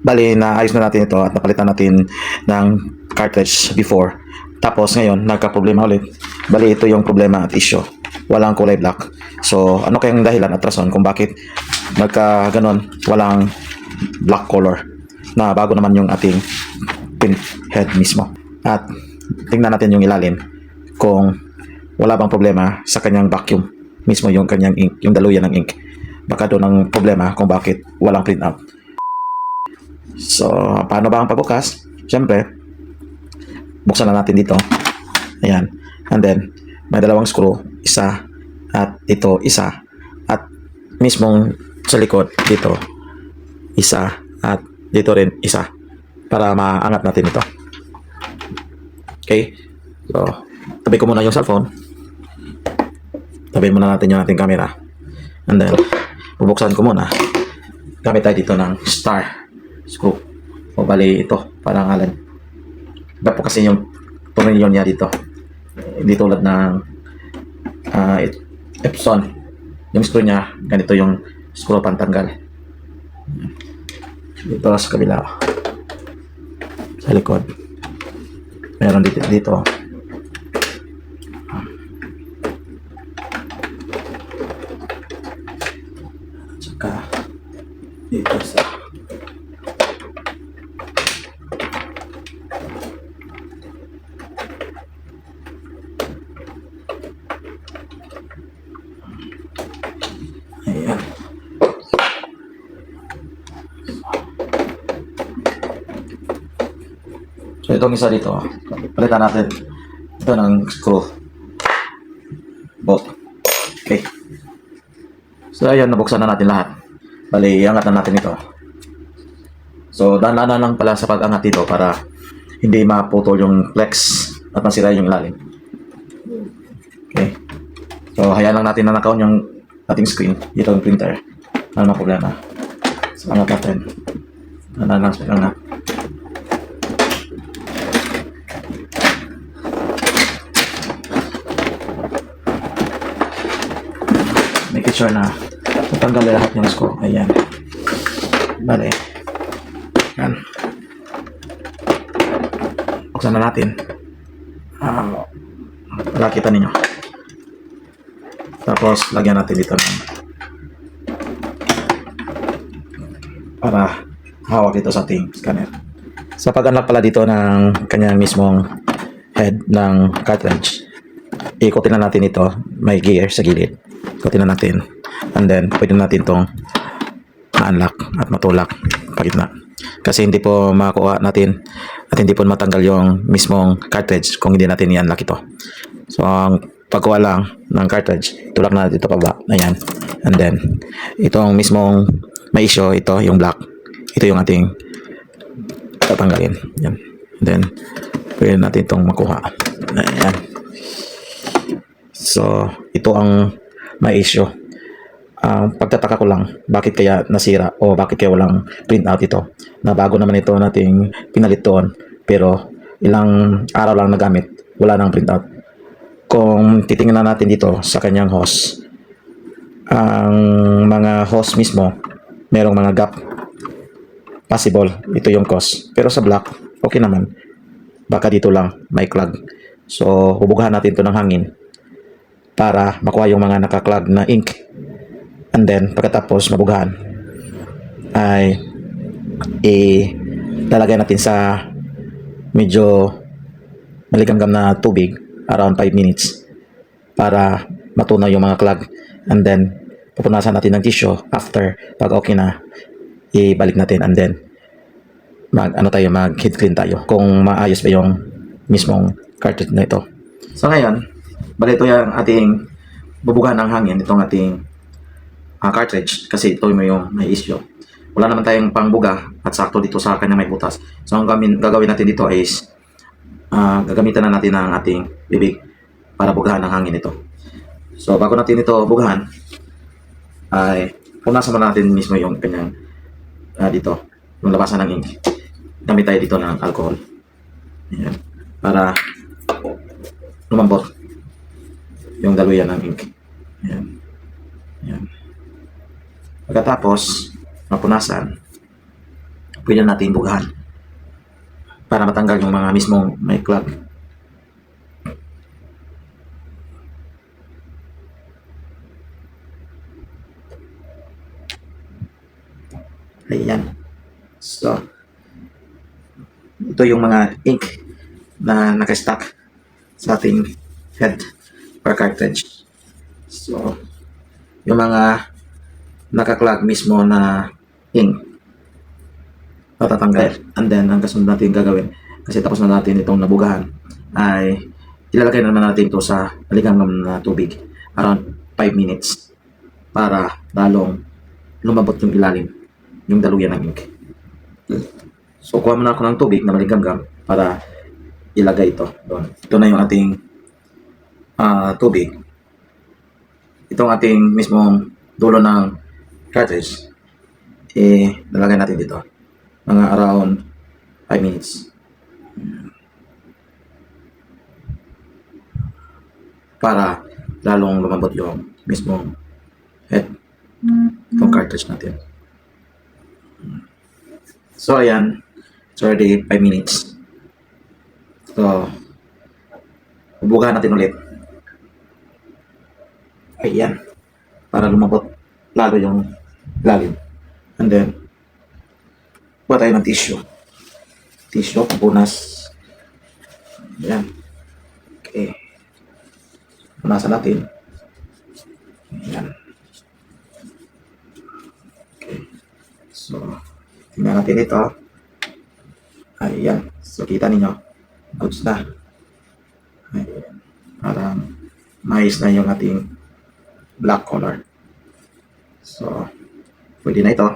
Bali, naayos na natin ito at napalitan natin ng cartridge before. Tapos ngayon, nagka-problema ulit. Bali, ito yung problema at issue. Walang kulay black. So, ano kayang dahilan at rason kung bakit nagka ganon, walang black color na bago naman yung ating pin head mismo. At tingnan natin yung ilalim kung wala bang problema sa kanyang vacuum mismo, yung kanyang ink, yung daluyan ng ink. Baka doon ang problema kung bakit walang printout. So, paano ba ang pagbukas? Siyempre, buksan na natin dito. Ayan. And then, may dalawang screw. Isa. At ito, isa. At mismong sa likod, dito, isa. At dito rin, isa. Para maangat natin ito. Okay? So, tabi ko muna yung cellphone. Tabi muna natin yung ating camera. And then, bubuksan ko muna. Gamit tayo dito ng star screw. O bali ito, parang alin. Iba po kasi yung tornilyo niya dito. Hindi tulad ng Epson. Yung screw niya, ganito yung screw pantanggal. Dito sa kabila. Sa likod. Meron dito. Tsaka dito sa ayan. So itong isa dito, palitan natin ito ng screw bolt. Okay. So ayan, nabuksan na natin lahat. Bali, iangat na natin ito. So dahan-dahan lang pala sa pag-angat dito para hindi maputol yung flex at masira yung ilalim. Okay. So hayaan lang natin na nakaon yung ating screen, dito yung printer. Ano problema. So angat natin. Dahan-dahan lang sa pag-angat. Make sure na matanggal lahat yung screw. Ayan. Bale. Yan. Buksan na natin. Wala kita ninyo. Tapos, lagyan natin dito ng para hawak ito sa ating scanner. Sa pag-unlock pala dito ng kanyang mismong head ng cartridge, ikutin na natin ito. May gear sa gilid. Ikutin na natin. And then, pwede natin itong ma-unlock at matulak pagitna. Kasi hindi po makakuha natin at hindi po matanggal yung mismong cartridge kung hindi natin i-unlock ito. So, ang pagkuha lang ng cartridge, tulak na natin ito pababa. Ayan. And then, itong mismong may issue, ito yung black. Ito yung ating tatanggalin. Ayan. And then, pwede natin itong makuha. Ayan. So, ito ang may issue. Pagtataka ko lang, bakit kaya nasira o bakit kaya walang printout ito. Na bago naman ito nating pinalit doon, pero ilang araw lang nagamit, wala nang printout. Kung titingnan natin dito sa kanyang hose, ang mga hose mismo, merong mga gap. Possible, ito yung cause. Pero sa black, okay naman. Baka dito lang, may clog. So, hubugahan natin ito ng hangin para makuha yung mga nakaklag na ink. And then, pagkatapos mabugahan, ay ilalagay natin sa medyo maligamgam na tubig, around 5 minutes, para matunaw yung mga clog. And then, pupunasan natin ng tissue. After, pag okay na, ibalik natin. And then, mag-head clean tayo kung maayos ba yung mismong cartridge na ito. So ngayon, bali ito yung ating bubugahan ng hangin, itong ating cartridge, kasi ito yung may issue. Wala naman tayong pangbuga at sakto dito sa kanya may butas. So ang gagawin natin dito is gagamitan na natin ang ating bibig para bugahan ng hangin ito. So bago natin ito bugahan, ay punasan muna natin mismo yung kanyang dito, yung labasan ng ink. Gamit tayo dito ng alcohol. Ayan. Para lumambot yung daluyan ng ink. Ayan. Ayan. Pagkatapos mapunasan, pwede natin bugahan para matanggal yung mga mismong may clog. Ayan. So, ito yung mga ink na nakastock sa ating head or cartridge. So, yung mga nakaklag mismo na ink natatanggal. And then, ang kasunod natin gagawin, kasi tapos na natin itong nabugahan, ay ilalagay na naman natin ito sa maligamgam na tubig around 5 minutes para lalong lumabot yung ilalim, yung daluyan ng ink. So, kuha muna ako ng tubig na maligamgam para ilagay ito doon. Ito na yung ating tubig. Itong ating mismong dulo ng cartridge, nalagay natin dito. Mga around 5 minutes. Para lalong lumambot yung mismong head itong cartridge natin. So, ayan. It's already 5 minutes. So, bubugahan natin ulit. Ayan. Para lumabot lalo yung lalim. And then, buha tayo ng tissue. Tissue, punas. Ayan. Okay. Punasan natin. Ayan. Okay. So, tingnan natin ito. Ayan. So, kita ninyo. Goods na. Ayan. Parang mais na yung ating black color. So, pwede na ito.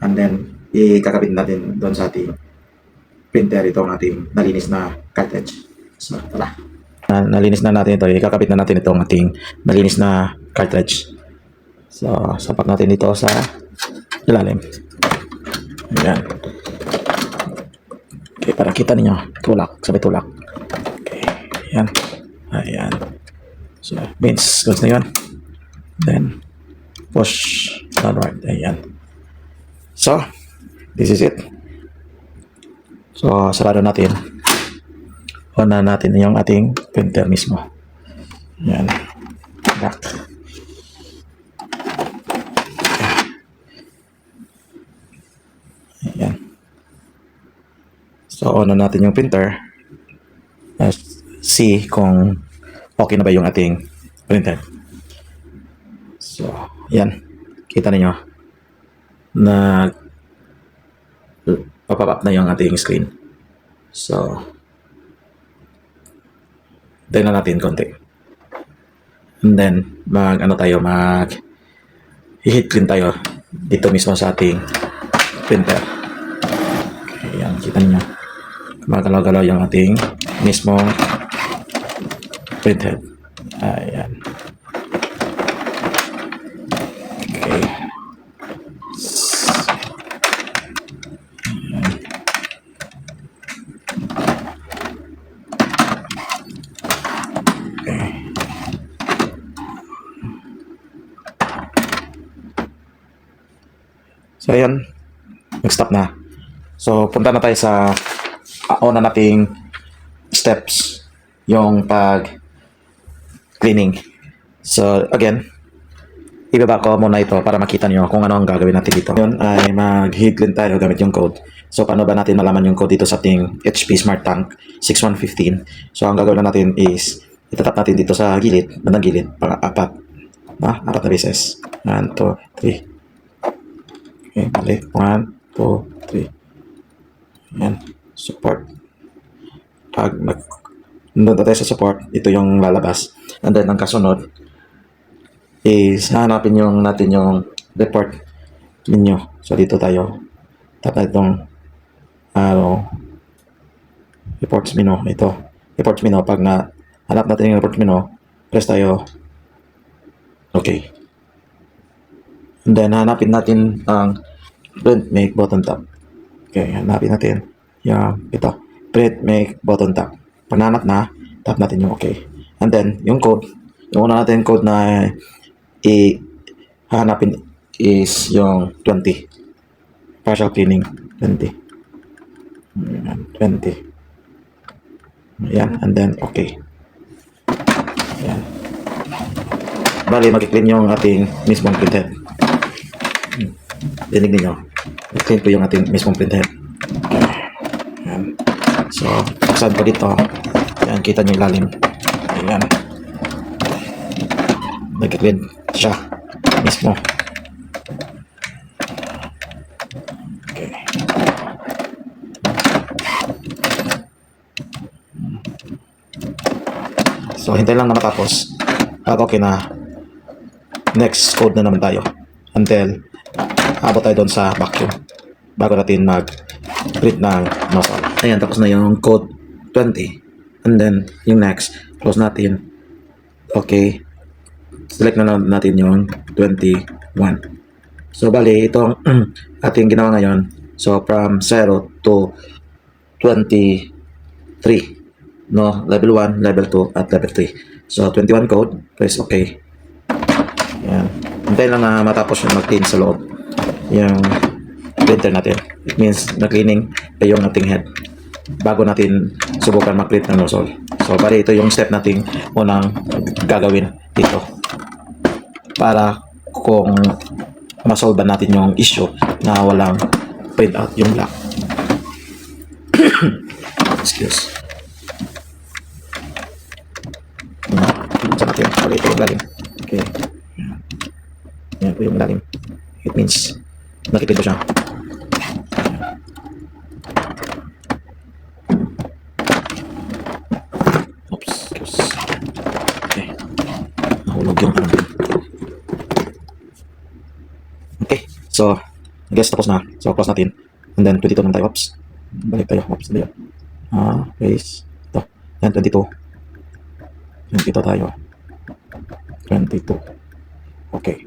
And then, ikakabit natin doon sa ating printer itong ating nalinis na cartridge. So, tara. Nalinis na natin ito. Ikakabit na natin itong ating nalinis na cartridge. So, sapak natin ito sa ilalim. Ayan. Okay, para kita ninyo. Tulak. Sabay tulak. Okay. Ayan. Ayan. So, means goods na yun. Then, push downward. Ayan. So, this is it. So, sarado natin. On na natin yung ating printer mismo. Ayan. Back. Ayan. So, on na natin yung printer. See kung okay na ba yung ating printer. So, yan. Kita niyo na pop up na yung ating screen. So, tayo na natin konti. And then, hit clean tayo dito mismo sa ating printer. Okay, yan. Kita niyo. Magalaw-galaw yung ating mismong printhead. Ayan. Okay. Ayan. Okay. So, ayan. Nag-stop na. So, punta na tayo sa una nating steps, yung pag-cleaning. So, again, ibaba ko muna ito para makita nyo kung ano ang gagawin natin dito. Yun ay mag-heat clean tayo gamit yung code. So, paano ba natin malaman yung code dito sa ating HP Smart Tank 6115? So, ang gagawin natin is itatap natin dito sa gilid, bandang gilid, para apat na beses. 1, 2, 3. Okay, balik. 1, 2, 3. Yan. Support. Pag nandun tayo sa support, ito yung lalabas. And then, ang kasunod is hanapin natin yung report ninyo. So, dito tayo. Tap na itong reports menu. Ito. Reports menu. Pag hanap natin yung reports menu, press tayo. Okay. And then, hanapin natin ang print make button tap. Okay, hanapin natin yung ito. Print make button tap. Pag nanap na, tap natin yung okay. And then, yung code. Yung una natin code na hanapin is yung 20. partial cleaning 20. Ayan, 20. Ayan, and then okay. Ayan. Bali, mag-clean yung ating mismong printhead. Dinig ninyo. Clean ko yung ating mismong printhead. Okay. Ayan. So, buksan ko dito. Ayan, kita nyo yung lalim. Ayan. Nag-clean siya mismo. Okay. So, hintay lang na matapos. At okay na. Next code na naman tayo. Until abot tayo doon sa vacuum. Bago natin mag-print ng nozzle. Ayan, tapos na yung code 20. And then, yung next, close natin. Okay. Select na natin yung 21. So, bali, itong ating ginawa ngayon. So, from 0 to 23. No, level 1, level 2, at level 3. So, 21 code. Press OK. Ayan. Hintayin lang na matapos yung mag-clean sa loob. Yung printer natin. It means na-cleaning ay yung ating head. Bago natin subukan mag-print ng nozzle. So, bali, ito yung step natin unang gagawin dito. Para kung masolve natin yung issue na walang print out yung black. Excuse. Sa natin. Okay, ito yung lalim. Okay. Yan po yung lalim. It means nakipid ko siya. Oops. Excuse. Okay. Nahulog yung ano. Okay. So, I guess tapos na. So, close natin. And then, 22 naman tayo. Oops. Balik tayo. Oops. Dito. Base. Ito. Yan, 22. 22 tayo. 22. Okay.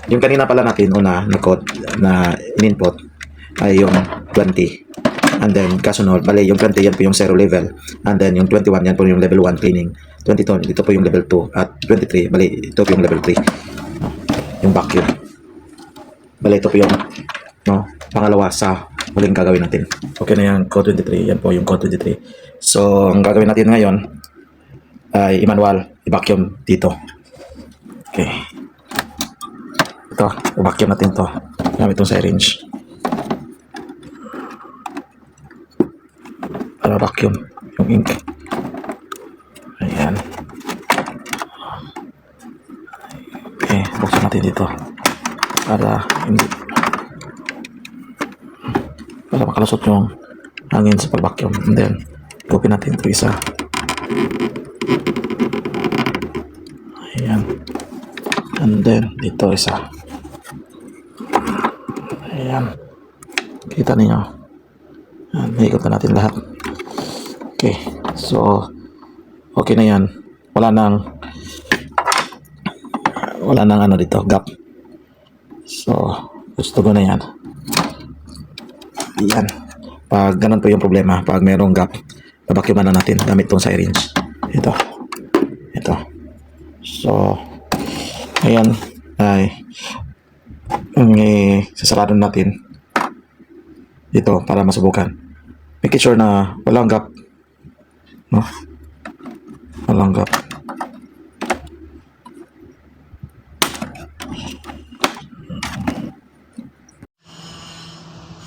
Yung kanina pala natin una na code na in-input ay yung 20. And then kasunod, bali yung 20 yan po yung 0 level. And then yung 21 yan po yung level 1 cleaning. 22 dito po yung level 2 at 23 bali ito po yung level 3. Yung vacuum. Bali ito po yung pangalawa sa huling gagawin natin. Okay na yung code 23. Yan po yung code 23. So ang gagawin natin ngayon ay i-manual, i-vacuum dito. Okay. Ito, i-vacuum natin to. Gamit itong syringe. Para vacuum yung ink. Ayan. Okay, buksan natin dito. Para makalusot yung hangin sa pag-vacuum. And then, copy natin ito isa. Ayan. And then, dito isa. Ayan. Kita niyo. Ayan, naikot na natin lahat. Okay. So, okay na yan. Wala nang ano dito, gap. So, gusto ko na yan. Ayan. Pag ganun po yung problema, pag mayroong gap, babacuuman na natin gamit itong syringe. Ito. So, ayan ay sasarado natin dito para masubukan. Make sure na walang gap. No? Walang gap.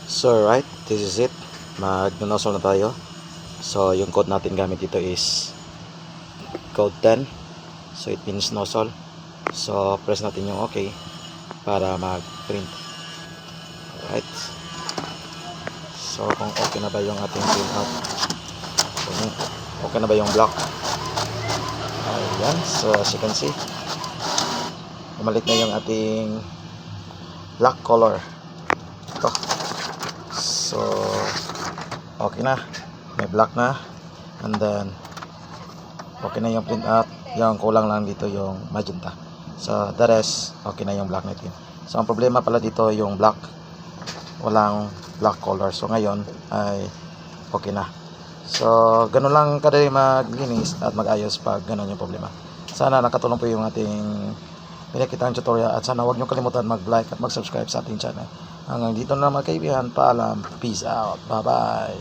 So, right, this is it. Mag-nozzle na tayo. So, yung code natin gamit dito is code 10. So, it means nozzle. So, press natin yung OK para mag-print. Alright. So, kung okay na ba yung ating print out. Kung okay na ba yung block. Ayan. So, as you can see, bumalik na yung ating black color. Ito. So, okay na. May black na. And then, okay na yung print out. Yung kulang lang dito yung magenta. So, the rest, okay na yung black natin. So, ang problema pala dito yung black. Walang black color. So, ngayon ay okay na. So, ganun lang kadali maglinis at mag-ayos pag ganun yung problema. Sana nakatulong po yung ating pinakita ang tutorial at sana huwag nyo kalimutan mag-like at mag-subscribe sa ating channel. Hanggang dito na mga kaibigan, paalam, peace out, bye bye.